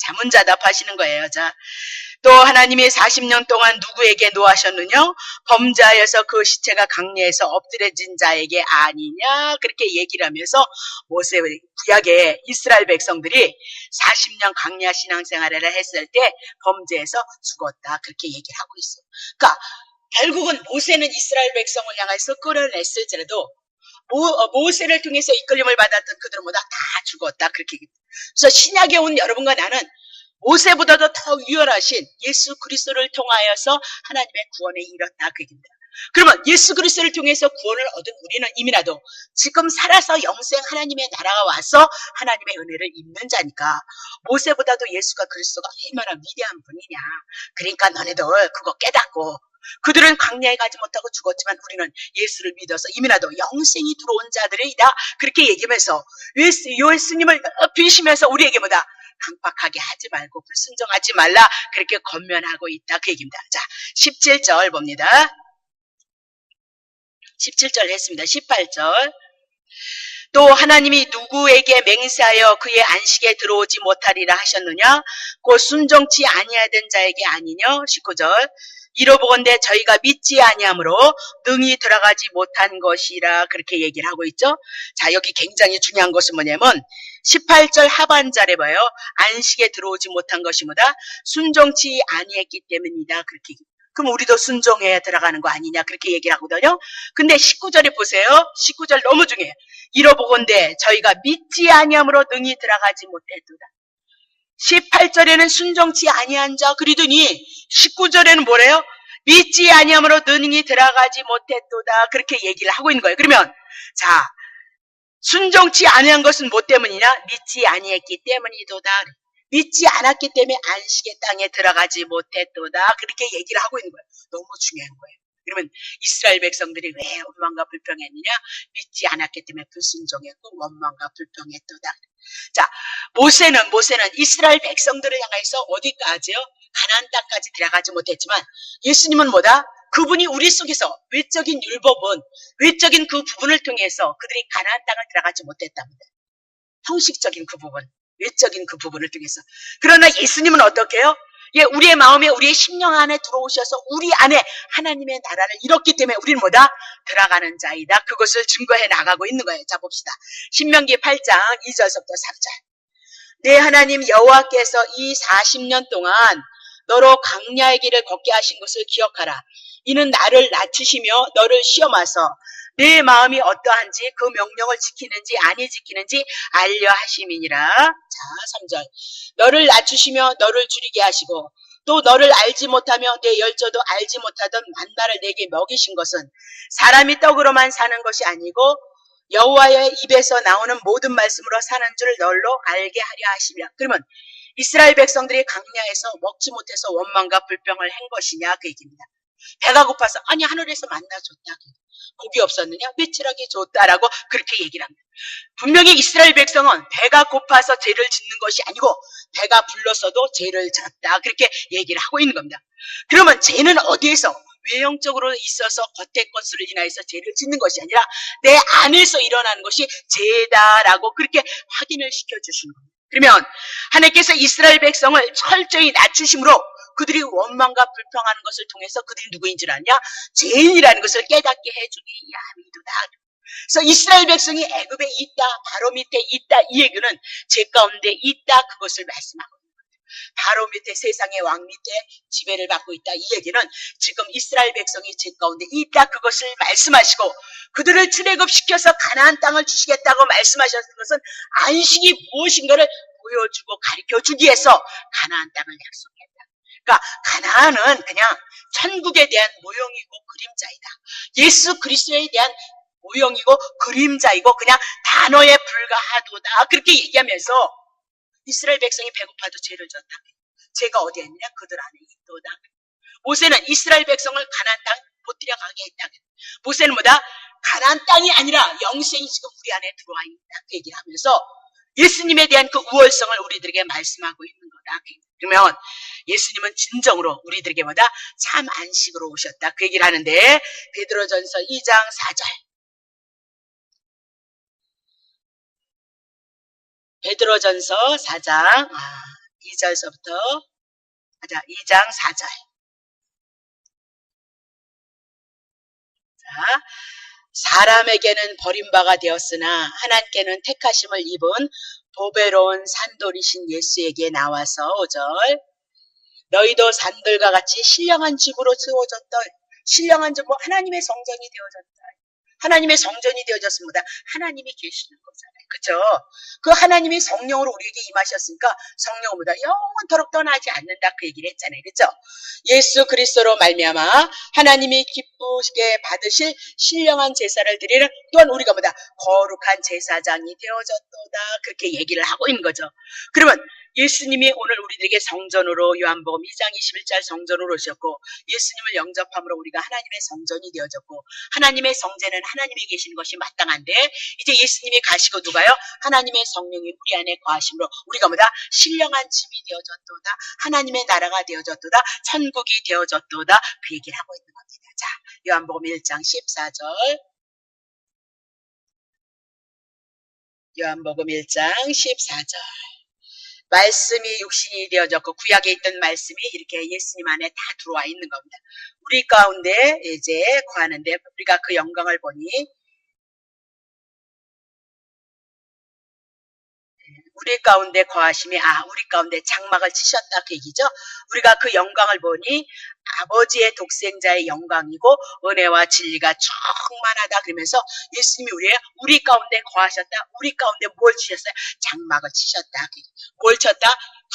Speaker 1: 자문자답하시는 거예요. 자, 또 하나님이 40년 동안 누구에게 노하셨느냐? 범죄하여서 그 시체가 강야에서 엎드려진 자에게 아니냐? 그렇게 얘기를 하면서 모세 구약의 이스라엘 백성들이 40년 강야 신앙생활을 했을 때 범죄해서 죽었다. 그렇게 얘기를 하고 있어요. 그러니까 결국은 모세는 이스라엘 백성을 향해서 끌어냈을지라도 모세를 통해서 이끌림을 받았던 그들은 뭐다 다 죽었다. 그렇게 얘기합니다. 그래서 신약에 온 여러분과 나는 모세보다도 더 유열하신 예수 그리스도를 통하여서 하나님의 구원에 이뤘다. 그 얘기입니다. 그러면 예수 그리스도를 통해서 구원을 얻은 우리는 이미라도 지금 살아서 영생 하나님의 나라가 와서 하나님의 은혜를 입는 자니까 모세보다도 예수가 그리스도가 얼마나 위대한 분이냐. 그러니까 너네들 그거 깨닫고 그들은 광야에 가지 못하고 죽었지만 우리는 예수를 믿어서 이미라도 영생이 들어온 자들이다. 그렇게 얘기하면서 예수님을 비시면서 우리에게 뭐다? 강박하게 하지 말고 불순종하지 말라. 그렇게 권면하고 있다. 그 얘기입니다. 자, 17절 봅니다. 17절 했습니다. 18절. 또 하나님이 누구에게 맹세하여 그의 안식에 들어오지 못하리라 하셨느냐? 곧 순종치 아니하던 자에게 아니냐? 19절. 이로보건대 저희가 믿지 아니함으로 능히 들어가지 못한 것이라 그렇게 얘기를 하고 있죠. 자, 여기 굉장히 중요한 것은 뭐냐면 18절 하반절에 봐요. 안식에 들어오지 못한 것이 뭐다? 순종치 아니했기 때문이다. 그렇게. 그럼 우리도 순종해야 들어가는 거 아니냐? 그렇게 얘기를 하거든요. 근데 19절에 보세요. 19절 너무 중요해요. 이로보건대 저희가 믿지 아니함으로 능히 들어가지 못했도다. 18절에는 순종치 아니한 자 그리더니 19절에는 뭐래요? 믿지 아니함으로 능히 들어가지 못했도다. 그렇게 얘기를 하고 있는 거예요. 그러면 자, 순종치 아니한 것은 뭐 때문이냐? 믿지 아니했기 때문이도다. 믿지 않았기 때문에 안식의 땅에 들어가지 못했도다. 그렇게 얘기를 하고 있는 거예요. 너무 중요한 거예요. 그러면 이스라엘 백성들이 왜 원망과 불평했느냐? 믿지 않았기 때문에 불순종했고 원망과 불평했도다. 자, 모세는 이스라엘 백성들을 향해서 어디까지요? 가나안 땅까지 들어가지 못했지만 예수님은 뭐다? 그분이 우리 속에서 외적인 율법은 외적인 그 부분을 통해서 그들이 가나안 땅을 들어가지 못했답니다. 형식적인 그 부분, 외적인 그 부분을 통해서. 그러나 예수님은 어떻게 해요? 예, 우리의 마음에 우리의 심령 안에 들어오셔서 우리 안에 하나님의 나라를 이뤘기 때문에 우리는 뭐다? 들어가는 자이다. 그것을 증거해 나가고 있는 거예요. 자, 봅시다. 신명기 8장 2절부터 3절. 내 하나님 여호와께서 이 40년 동안 너로 광야의 길을 걷게 하신 것을 기억하라. 이는 나를 낮추시며 너를 시험하서 내 마음이 어떠한지 그 명령을 지키는지 아니 지키는지 알려 하심이니라. 자, 3절. 너를 낮추시며 너를 줄이게 하시고 또 너를 알지 못하며 내 열조도 알지 못하던 만나를 내게 먹이신 것은 사람이 떡으로만 사는 것이 아니고 여호와의 입에서 나오는 모든 말씀으로 사는 줄 너로 알게 하려 하시며. 그러면 이스라엘 백성들이 광야에서 먹지 못해서 원망과 불평을 한 것이냐 그 얘기입니다. 배가 고파서 아니 하늘에서 만나 줬다. 고기 없었느냐? 며칠하게 줬다라고 그렇게 얘기를 합니다. 분명히 이스라엘 백성은 배가 고파서 죄를 짓는 것이 아니고 배가 불렀어도 죄를 졌다. 그렇게 얘기를 하고 있는 겁니다. 그러면 죄는 어디에서? 외형적으로 있어서 겉의 것으로 인하여서 죄를 짓는 것이 아니라 내 안에서 일어나는 것이 죄다라고 그렇게 확인을 시켜주시는 겁니다. 그러면 하나님께서 이스라엘 백성을 철저히 낮추심으로 그들이 원망과 불평하는 것을 통해서 그들이 누구인 줄 아냐? 죄인이라는 것을 깨닫게 해주기 위함이도다. 그래서 이스라엘 백성이 애굽에 있다, 바로 밑에 있다, 이 얘기는 죄 가운데 있다, 그것을 말씀하고 있는 거예요. 바로 밑에 세상의 왕 밑에 지배를 받고 있다, 이 얘기는 지금 이스라엘 백성이 죄 가운데 있다, 그것을 말씀하시고 그들을 출애굽시켜서 가나안 땅을 주시겠다고 말씀하셨던 것은 안식이 무엇인가를 보여주고 가르쳐주기 위해서 가나안 땅을 약속했다. 그러니까 가나안은 그냥 천국에 대한 모형이고 그림자이다. 예수 그리스도에 대한 모형이고 그림자이고 그냥 단어에 불과하도다. 그렇게 얘기하면서 이스라엘 백성이 배고파도 죄를 졌다. 죄가 어디에 있느냐? 그들 안에 있도다. 모세는 이스라엘 백성을 가나안 땅 못 들여가게 했다. 모세는 뭐다? 가나안 땅이 아니라 영생이 지금 우리 안에 들어와 있다. 그 얘기를 하면서 예수님에 대한 그 우월성을 우리들에게 말씀하고 있는 거다. 그러면 예수님은 진정으로 우리들에게 뭐다? 참 안식으로 오셨다. 그 얘기를 하는데 베드로전서 2장 4절. 베드로전서 4장 2절서부터 2장 4절. 자, 사람에게는 버림바가 되었으나 하나님께는 택하심을 입은 보배로운 산돌이신 예수에게 나와서 5절. 너희도 산들과 같이 신령한 집으로 세워졌다. 신령한 집, 하나님의 성전이 되어졌다. 하나님의 성전이 되어졌습니다. 하나님이 계시는 거잖아요. 그렇죠? 그 하나님이 성령으로 우리에게 임하셨으니까 성령보다 영원토록 떠나지 않는다. 그 얘기를 했잖아요. 그렇죠? 예수 그리스도로 말미암아 하나님이 기쁘게 받으실 신령한 제사를 드리는 또한 우리가 뭐다? 거룩한 제사장이 되어졌도다. 그렇게 얘기를 하고 있는 거죠. 그러면 예수님이 오늘 우리들에게 성전으로 요한복음 2장 21절 성전으로 오셨고 예수님을 영접함으로 우리가 하나님의 성전이 되어졌고 하나님의 성전은 하나님이 계시는 것이 마땅한데 이제 예수님이 가시고 누가요? 하나님의 성령이 우리 안에 거하심으로 우리가 뭐다? 신령한 집이 되어졌도다. 하나님의 나라가 되어졌도다. 천국이 되어졌도다. 그 얘기를 하고 있는 겁니다. 자, 요한복음 1장 14절. 요한복음 1장 14절. 말씀이 육신이 되어졌고 구약에 있던 말씀이 이렇게 예수님 안에 다 들어와 있는 겁니다. 우리 가운데 이제 거하는데 우리가 그 영광을 보니 우리 가운데 거하심이 우리 가운데 장막을 치셨다 그 얘기죠. 우리가 그 영광을 보니 아버지의 독생자의 영광이고 은혜와 진리가 충만하다 그러면서 예수님이 우리 가운데 거하셨다. 우리 가운데 뭘 치셨어요? 장막을 치셨다. 뭘 쳤다?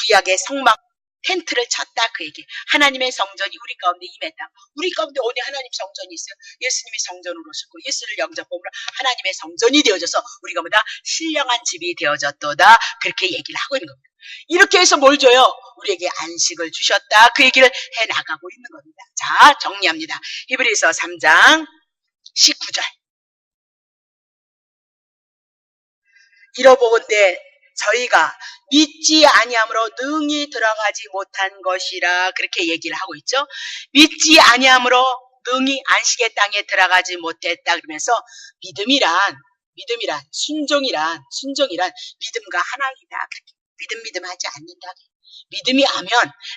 Speaker 1: 구약의 성막 텐트를 쳤다 그 얘기. 하나님의 성전이 우리 가운데 임했다. 우리 가운데 어디 하나님 성전이 있어요? 예수님이 성전으로 오셨고 예수를 영접함으로 하나님의 성전이 되어져서 우리가 보다 신령한 집이 되어졌도다. 그렇게 얘기를 하고 있는 겁니다. 이렇게 해서 뭘 줘요? 우리에게 안식을 주셨다. 그 얘기를 해나가고 있는 겁니다. 자, 정리합니다. 히브리서 3장 19절. 이러보건대 저희가 믿지 아니함으로 능히 들어가지 못한 것이라 그렇게 얘기를 하고 있죠. 믿지 아니함으로 능히 안식의 땅에 들어가지 못했다 그러면서 믿음이란 순종이란 믿음과 하나이다. 믿음하지 않는다. 믿음이 하면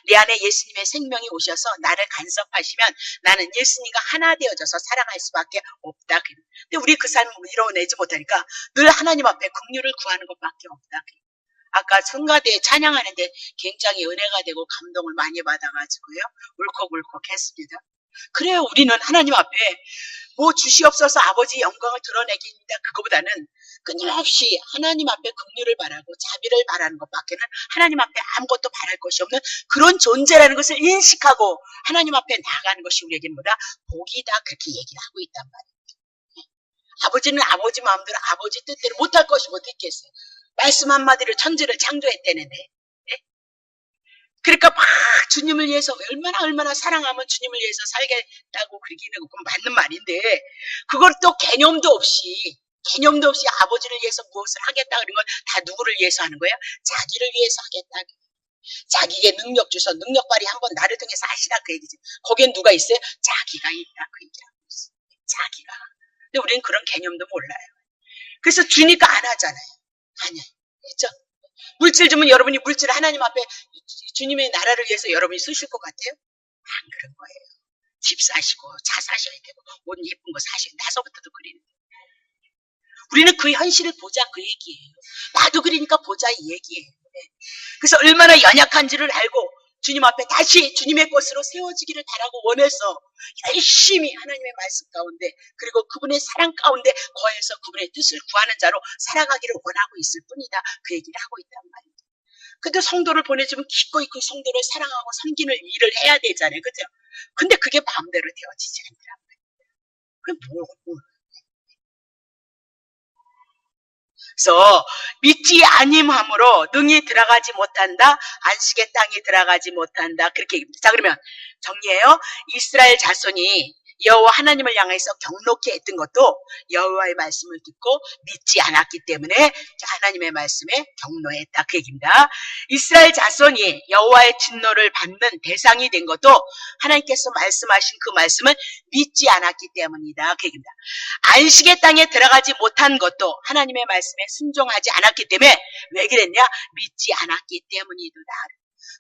Speaker 1: 내 안에 예수님의 생명이 오셔서 나를 간섭하시면 나는 예수님과 하나 되어져서 살아갈 수밖에 없다. 근데 우리 그 삶을 이뤄내지 못하니까 늘 하나님 앞에 긍휼을 구하는 것밖에 없다. 아까 성가대에 찬양하는데 굉장히 은혜가 되고 감동을 많이 받아가지고요. 울컥울컥 했습니다. 그래요. 우리는 하나님 앞에 뭐 주시옵소서 아버지 영광을 드러내기입니다. 그거보다는 끊임없이 하나님 앞에 긍휼을 바라고 자비를 바라는 것밖에는 하나님 앞에 아무것도 바랄 것이 없는 그런 존재라는 것을 인식하고 하나님 앞에 나아가는 것이 우리에게는 뭐다? 복이다. 그렇게 얘기를 하고 있단 말이에요. 아버지는 아버지 마음대로 아버지 뜻대로 못할 것이 못했겠어요. 말씀 한마디로 천지를 창조했다는데 그러니까 막 주님을 위해서 얼마나 사랑하면 주님을 위해서 살겠다고 그러기는 그건 맞는 말인데 그걸 또 개념도 없이 아버지를 위해서 무엇을 하겠다 그런 건 다 누구를 위해서 하는 거예요? 자기를 위해서 하겠다. 자기에게 능력 주셔서 능력 발휘 한번 나를 통해서 하시라 그 얘기지. 거기엔 누가 있어요? 자기가 있다 그 얘기하고 있어요. 자기가. 근데 우리는 그런 개념도 몰라요. 그래서 주니까 안 하잖아요. 아니야. 그렇죠? 물질 주면 여러분이 물질을 하나님 앞에 주님의 나라를 위해서 여러분이 쓰실 것 같아요? 안 그런 거예요. 집 사시고 차 사셔야 되고 옷 예쁜 거 사셔야 돼. 나서부터도 그리는데. 우리는 그 현실을 보자 그 얘기예요. 나도 그러니까 보자 이 얘기예요. 그래서 얼마나 연약한지를 알고 주님 앞에 다시 주님의 것으로 세워지기를 바라고 원해서 열심히 하나님의 말씀 가운데 그리고 그분의 사랑 가운데 거해서 그분의 뜻을 구하는 자로 살아가기를 원하고 있을 뿐이다. 그 얘기를 하고 있단 말이에요. 근데 성도를 보내주면 기꺼이 그 성도를 사랑하고 섬기는 일을 해야 되잖아요. 그죠? 근데 그게 마음대로 되어지지 않더란 말이에요. 그게 뭐. 그래서 믿지 아님함으로 능히 들어가지 못한다. 안식의 땅에 들어가지 못한다. 그렇게 얘기합니다. 자, 그러면 정리해요. 이스라엘 자손이 여호와 하나님을 향해서 경록히 했던 것도 여호와의 말씀을 듣고 믿지 않았기 때문에 하나님의 말씀에 경노했다. 그 얘기입니다. 이스라엘 자손이 여호와의 진노를 받는 대상이 된 것도 하나님께서 말씀하신 그 말씀을 믿지 않았기 때문이다. 그 얘기입니다. 안식의 땅에 들어가지 못한 것도 하나님의 말씀에 순종하지 않았기 때문에 왜 그랬냐? 믿지 않았기 때문이다.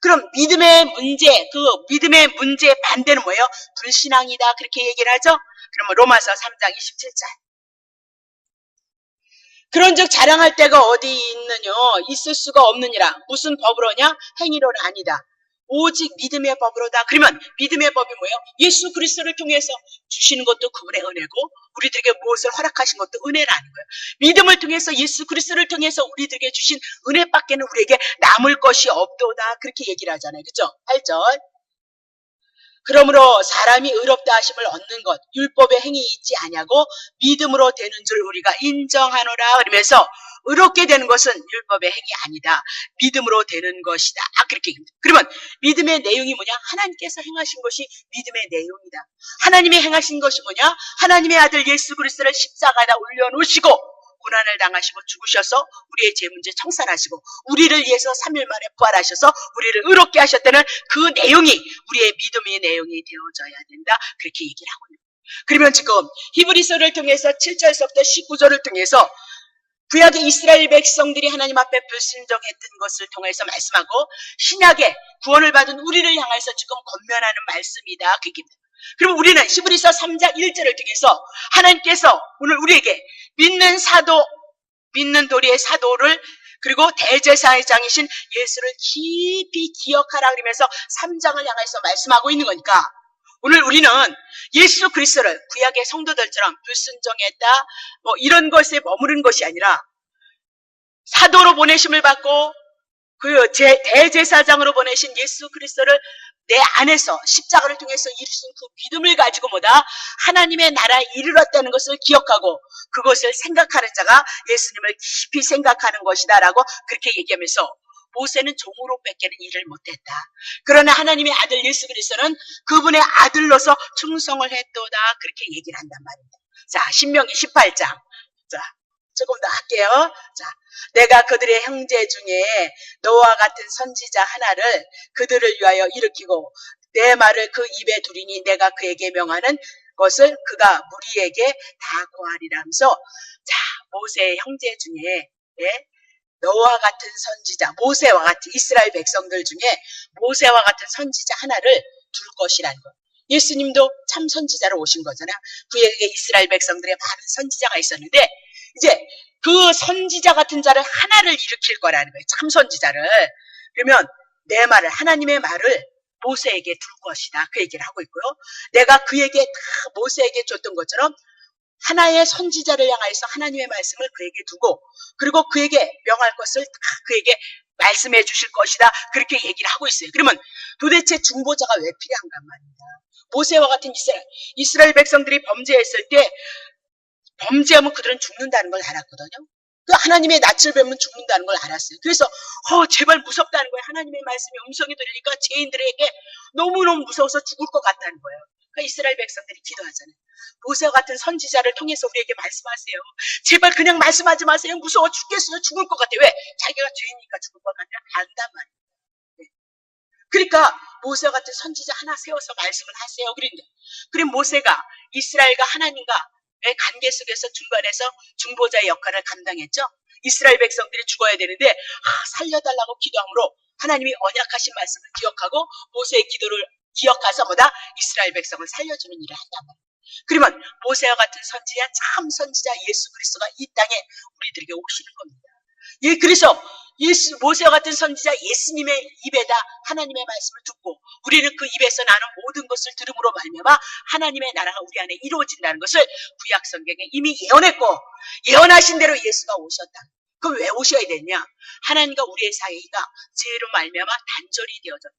Speaker 1: 그럼 믿음의 문제의 반대는 뭐예요? 불신앙이다. 그렇게 얘기를 하죠? 그러면 로마서 3장 27절. 그런즉 자랑할 데가 어디 있느냐? 있을 수가 없느니라. 무슨 법으로냐? 행위로는 아니다. 오직 믿음의 법으로다. 그러면 믿음의 법이 뭐예요? 예수 그리스도를 통해서 주시는 것도 그분의 은혜고 우리들에게 무엇을 허락하신 것도 은혜라는 거예요. 믿음을 통해서 예수 그리스도를 통해서 우리들에게 주신 은혜밖에는 우리에게 남을 것이 없도다. 그렇게 얘기를 하잖아요. 그렇죠? 8절. 그러므로 사람이 의롭다 하심을 얻는 것 율법의 행위 있지 아니하고 믿음으로 되는 줄 우리가 인정하노라. 그러면서 의롭게 되는 것은 율법의 행위 아니다. 믿음으로 되는 것이다. 그렇게 얘기합니다. 그러면 믿음의 내용이 뭐냐? 하나님께서 행하신 것이 믿음의 내용이다. 하나님이 행하신 것이 뭐냐? 하나님의 아들 예수 그리스도를 십자가에다 올려놓으시고 고난을 당하시고 죽으셔서 우리의 죄 문제 청산하시고 우리를 위해서 3일 만에 부활하셔서 우리를 의롭게 하셨다는 그 내용이 우리의 믿음의 내용이 되어져야 된다. 그렇게 얘기를 하고 있는 거예요. 그러면 지금 히브리서를 통해서 7절서부터 19절을 통해서 구약의 이스라엘 백성들이 하나님 앞에 불순종했던 것을 통해서 말씀하고 신약의 구원을 받은 우리를 향해서 지금 권면하는 말씀이다. 그 얘기입니다. 그럼 우리는 히브리서 3장 1절을 통해서 하나님께서 오늘 우리에게 믿는 도리의 사도를 그리고 대제사장이신 예수를 깊이 기억하라 그러면서 3장을 향해서 말씀하고 있는 거니까 오늘 우리는 예수 그리스도를 구약의 성도들처럼 불순종했다 뭐 이런 것에 머무른 것이 아니라 사도로 보내심을 받고 그 대제사장으로 보내신 예수 그리스도를 내 안에서 십자가를 통해서 이루신 그 믿음을 가지고 뭐다 하나님의 나라에 이르렀다는 것을 기억하고 그것을 생각하는 자가 예수님을 깊이 생각하는 것이다 라고 그렇게 얘기하면서 모세는 종으로 뺏기는 일을 못했다. 그러나 하나님의 아들 예수 그리스도는 그분의 아들로서 충성을 했도다. 그렇게 얘기를 한단 말입니다. 자, 신명기 18장. 자, 조금 더 할게요. 자, 내가 그들의 형제 중에 너와 같은 선지자 하나를 그들을 위하여 일으키고 내 말을 그 입에 두리니 내가 그에게 명하는 것을 그가 무리에게 다 고하리라면서 자, 모세의 형제 중에 예? 너와 같은 선지자, 모세와 같은 이스라엘 백성들 중에 모세와 같은 선지자 하나를 둘 것이라는 것. 예수님도 참 선지자로 오신 거잖아요. 그에게 이스라엘 백성들의 많은 선지자가 있었는데 이제 그 선지자 같은 자를 하나를 일으킬 거라는 거예요. 참 선지자를. 그러면 내 말을 하나님의 말을 모세에게 둘 것이다. 그 얘기를 하고 있고요. 내가 그에게 다 모세에게 줬던 것처럼 하나의 선지자를 향해서 하나님의 말씀을 그에게 두고 그리고 그에게 명할 것을 다 그에게 말씀해 주실 것이다. 그렇게 얘기를 하고 있어요. 그러면 도대체 중보자가 왜 필요한가 말입니다. 모세와 같은 이스라엘 백성들이 범죄했을 때 범죄하면 그들은 죽는다는 걸 알았거든요. 그 하나님의 낯을 뵈면 죽는다는 걸 알았어요. 그래서 제발 무섭다는 거예요. 하나님의 말씀이 음성이 들리니까 죄인들에게 너무너무 무서워서 죽을 것 같다는 거예요. 그러니까 이스라엘 백성들이 기도하잖아요. 모세와 같은 선지자를 통해서 우리에게 말씀하세요. 제발 그냥 말씀하지 마세요. 무서워 죽겠어요. 죽을 것 같아요. 왜? 자기가 죄인이니까 죽을 것 같아요. 안단 말이에요. 네. 그러니까 모세와 같은 선지자 하나 세워서 말씀을 하세요. 그럼 모세가 이스라엘과 하나님과 관계 속에서 중간에서 중보자의 역할을 감당했죠. 이스라엘 백성들이 죽어야 되는데 살려달라고 기도함으로 하나님이 언약하신 말씀을 기억하고 모세의 기도를 기억해서 이스라엘 백성을 살려주는 일을 한단 말이에요. 그러면 모세와 같은 선지자 참 선지자 예수 그리스도가 이 땅에 우리들에게 오시는 겁니다. 예, 그래서 모세와 같은 선지자 예수님의 입에다 하나님의 말씀을 듣고 우리는 그 입에서 나는 모든 것을 들음으로 말미암아 하나님의 나라가 우리 안에 이루어진다는 것을 구약 성경에 이미 예언했고 예언하신 대로 예수가 오셨다. 그럼 왜 오셔야 됐냐? 하나님과 우리의 사이가 죄로 말미암아 단절이 되어졌다.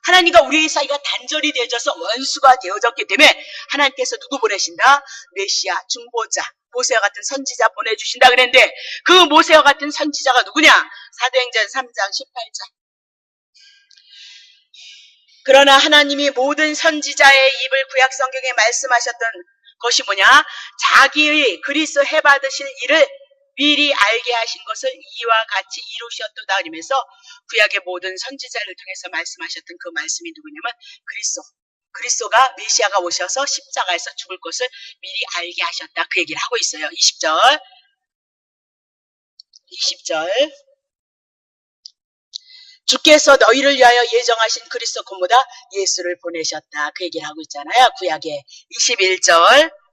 Speaker 1: 하나님과 우리의 사이가 단절이 되어져서 원수가 되어졌기 때문에 하나님께서 누구 보내신다? 메시아, 중보자, 모세와 같은 선지자 보내주신다 그랬는데 그 모세와 같은 선지자가 누구냐? 사도행전 3장 18절. 그러나 하나님이 모든 선지자의 입을 구약 성경에 말씀하셨던 것이 뭐냐? 자기의 그리스도 해받으실 일을 미리 알게 하신 것을 이와 같이 이루셨도다 그러면서 구약의 모든 선지자를 통해서 말씀하셨던 그 말씀이 누구냐면 그리스도가 메시아가 오셔서 십자가에서 죽을 것을 미리 알게 하셨다. 그 얘기를 하고 있어요. 20절. 주께서 너희를 위하여 예정하신 그리스도 곧보다 예수를 보내셨다. 그 얘기를 하고 있잖아요. 구약에 21절.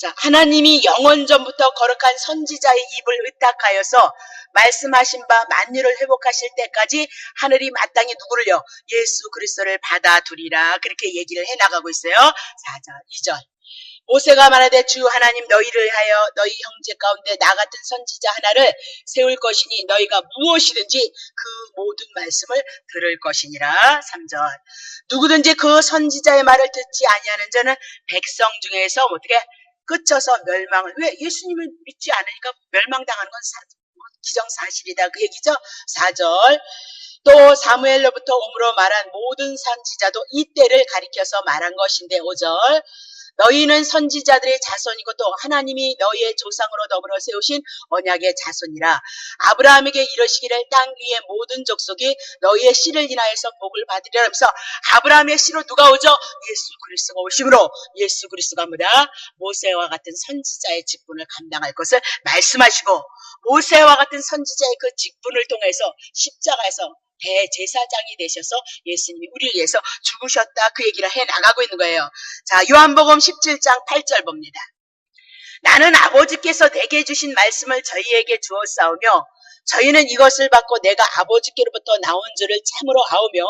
Speaker 1: 자, 하나님이 영원전부터 거룩한 선지자의 입을 의탁하여서 말씀하신 바 만유를 회복하실 때까지 하늘이 마땅히 누구를요? 예수 그리스도를 받아두리라. 그렇게 얘기를 해나가고 있어요. 4절, 2절. 모세가 말하되 주 하나님 너희를 하여 너희 형제 가운데 나 같은 선지자 하나를 세울 것이니 너희가 무엇이든지 그 모든 말씀을 들을 것이니라. 3절. 누구든지 그 선지자의 말을 듣지 아니하는 자는 백성 중에서 어떻게 끝쳐서 멸망을. 왜? 예수님을 믿지 않으니까 멸망당하는 건 기정사실이다. 그 얘기죠. 4절. 또 사무엘로부터 오므로 말한 모든 선지자도 이때를 가리켜서 말한 것인데 5절. 너희는 선지자들의 자손이고 또 하나님이 너희의 조상으로 더불어 세우신 언약의 자손이라. 아브라함에게 이르시기를 땅 위의 모든 족속이 너희의 씨를 인하여서 복을 받으리라 하면서 아브라함의 씨로 누가 오죠? 예수 그리스도가 오심으로 예수 그리스도가 뭐다? 모세와 같은 선지자의 직분을 감당할 것을 말씀하시고 모세와 같은 선지자의 그 직분을 통해서 십자가에서 대제사장이 되셔서 예수님이 우리를 위해서 죽으셨다 그 얘기를 해나가고 있는 거예요. 자, 요한복음 17장 8절 봅니다. 나는 아버지께서 내게 주신 말씀을 저희에게 주었사오며 저희는 이것을 받고 내가 아버지께로부터 나온 줄을 참으로 아오며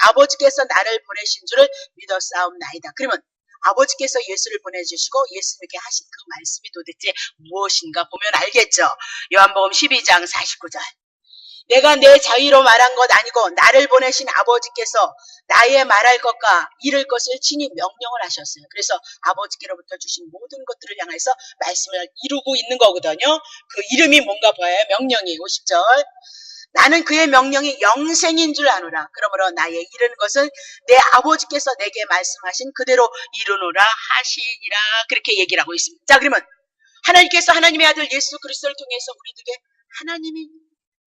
Speaker 1: 아버지께서 나를 보내신 줄을 믿었사옵나이다. 그러면 아버지께서 예수를 보내주시고 예수님께 하신 그 말씀이 도대체 무엇인가 보면 알겠죠. 요한복음 12장 49절. 내가 내 자의로 말한 것 아니고 나를 보내신 아버지께서 나의 말할 것과 이룰 것을 친히 명령을 하셨어요. 그래서 아버지께로부터 주신 모든 것들을 향해서 말씀을 이루고 있는 거거든요. 그 이름이 뭔가 봐요. 명령이 50절. 나는 그의 명령이 영생인 줄 아노라. 그러므로 나의 이르는 것은 내 아버지께서 내게 말씀하신 그대로 이루노라 하시니라. 그렇게 얘기를 하고 있습니다. 자, 그러면 하나님께서 하나님의 아들 예수 그리스도를 통해서 우리들에게 하나님이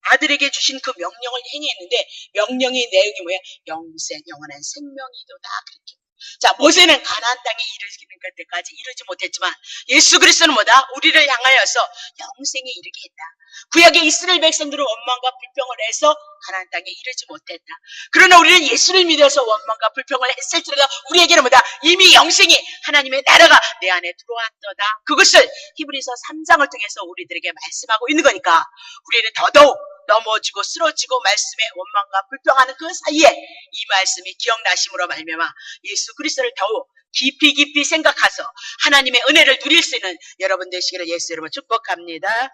Speaker 1: 아들에게 주신 그 명령을 행했는데 명령의 내용이 뭐야? 영생, 영원한 생명이도다. 그렇게. 자, 모세는 가나안 땅에 이르기는 그때까지 이르지 못했지만 예수 그리스도는 뭐다? 우리를 향하여서 영생에 이르게 했다. 구약의 이스라엘 백성들은 원망과 불평을 해서 가나안 땅에 이르지 못했다. 그러나 우리는 예수를 믿어서 원망과 불평을 했을지라도 우리에게는 뭐다? 이미 영생이 하나님의 나라가 내 안에 들어왔도다. 그것을 히브리서 3장을 통해서 우리들에게 말씀하고 있는 거니까 우리는 더더욱 넘어지고 쓰러지고 말씀에 원망과 불평하는 그 사이에 이 말씀이 기억나심으로 말미암아 예수 그리스도를 더욱 깊이 생각해서 하나님의 은혜를 누릴 수 있는 여러분 되시기를 예수 이름으로 축복합니다.